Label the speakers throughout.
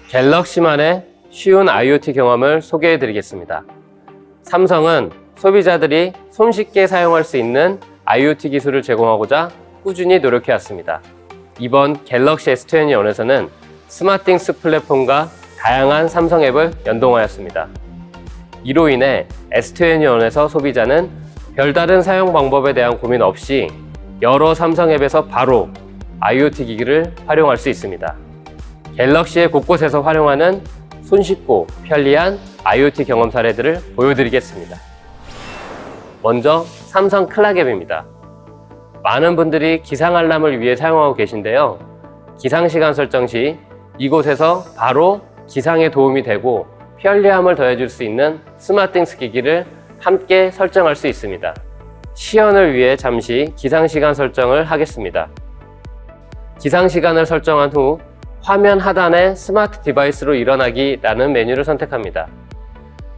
Speaker 1: 갤럭시만의 쉬운 IoT 경험을 소개해 드리겠습니다. 삼성은 소비자들이 손쉽게 사용할 수 있는 IoT 기술을 제공하고자 꾸준히 노력해 왔습니다. 이번 갤럭시 S21에서는 스마팅스 플랫폼과 다양한 삼성 앱을 연동하였습니다. 이로 인해 S21에서 소비자는 별다른 사용 방법에 대한 고민 없이 여러 삼성 앱에서 바로 IoT 기기를 활용할 수 있습니다. 갤럭시의 곳곳에서 활용하는 손쉽고 편리한 IoT 경험 사례들을 보여드리겠습니다. 먼저 삼성 클락 앱입니다. 많은 분들이 기상 알람을 위해 사용하고 계신데요. 기상시간 설정 시 이곳에서 바로 기상에 도움이 되고 편리함을 더해줄 수 있는 스마팅스 기기를 함께 설정할 수 있습니다. 시연을 위해 잠시 기상시간 설정을 하겠습니다. 기상시간을 설정한 후 화면 하단에 스마트 디바이스로 일어나기라는 메뉴를 선택합니다.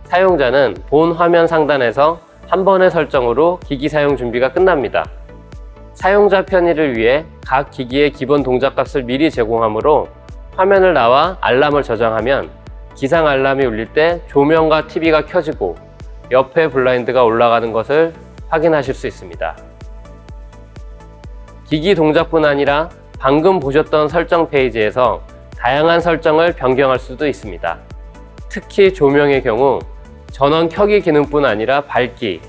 Speaker 1: 사용자는 본 화면 상단에서 한 번의 설정으로 기기 사용 준비가 끝납니다. 사용자 편의를 위해 각 기기의 기본 동작값을 미리 제공하므로 화면을 나와 알람을 저장하면 기상 알람이 울릴 때 조명과 TV가 켜지고 옆에 블라인드가 올라가는 것을 확인하실 수 있습니다. 기기 동작뿐 아니라 방금 보셨던 설정 페이지에서 다양한 설정을 변경할 수도 있습니다. 특히 조명의 경우 전원 켜기 기능뿐 아니라 밝기,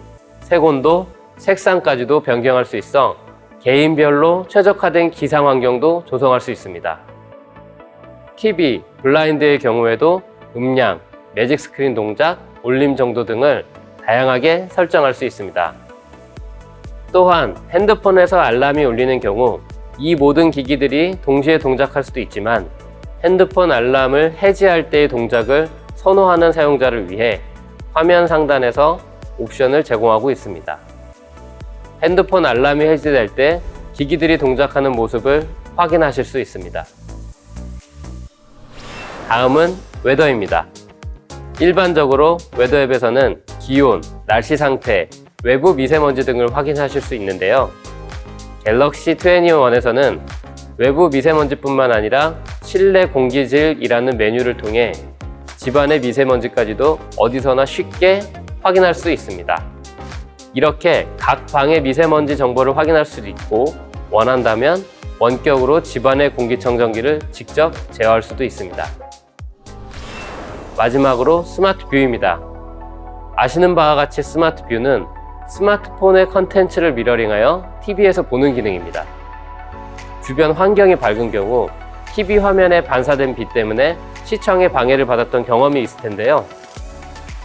Speaker 1: 색온도, 색상까지도 변경할 수 있어 개인별로 최적화된 기상 환경도 조성할 수 있습니다. TV, 블라인드의 경우에도 음량, 매직 스크린 동작, 울림 정도 등을 다양하게 설정할 수 있습니다. 또한 핸드폰에서 알람이 울리는 경우 이 모든 기기들이 동시에 동작할 수도 있지만 핸드폰 알람을 해지할 때의 동작을 선호하는 사용자를 위해 화면 상단에서 옵션을 제공하고 있습니다. 핸드폰 알람이 해지될 때 기기들이 동작하는 모습을 확인하실 수 있습니다. 다음은 웨더입니다. 일반적으로 웨더 앱에서는 기온, 날씨 상태, 외부 미세먼지 등을 확인하실 수 있는데요. 갤럭시 21에서는 외부 미세먼지뿐만 아니라 실내 공기질이라는 메뉴를 통해 집안의 미세먼지까지도 어디서나 쉽게 확인할 수 있습니다. 이렇게 각 방의 미세먼지 정보를 확인할 수도 있고 원한다면 원격으로 집안의 공기청정기를 직접 제어할 수도 있습니다. 마지막으로 스마트 뷰입니다. 아시는 바와 같이 스마트 뷰는 스마트폰의 컨텐츠를 미러링하여 TV에서 보는 기능입니다. 주변 환경이 밝은 경우 TV 화면에 반사된 빛 때문에 시청에 방해를 받았던 경험이 있을 텐데요.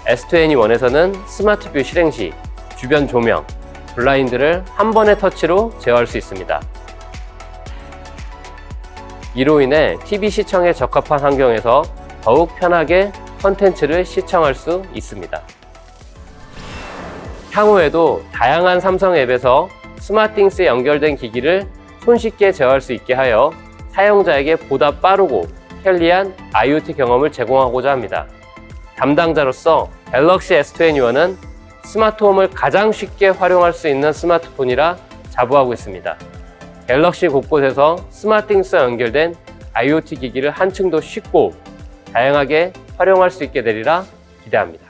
Speaker 1: S21에서는 스마트 뷰 실행 시 주변 조명, 블라인드를 한 번의 터치로 제어할 수 있습니다. 이로 인해 TV 시청에 적합한 환경에서 더욱 편하게 컨텐츠를 시청할 수 있습니다. 향후에도 다양한 삼성 앱에서 스마팅스에 연결된 기기를 손쉽게 제어할 수 있게 하여 사용자에게 보다 빠르고 편리한 IoT 경험을 제공하고자 합니다. 담당자로서 갤럭시 S21은 스마트홈을 가장 쉽게 활용할 수 있는 스마트폰이라 자부하고 있습니다. 갤럭시 곳곳에서 스마팅스와 연결된 IoT 기기를 한층 더 쉽고 다양하게 활용할 수 있게 되리라 기대합니다.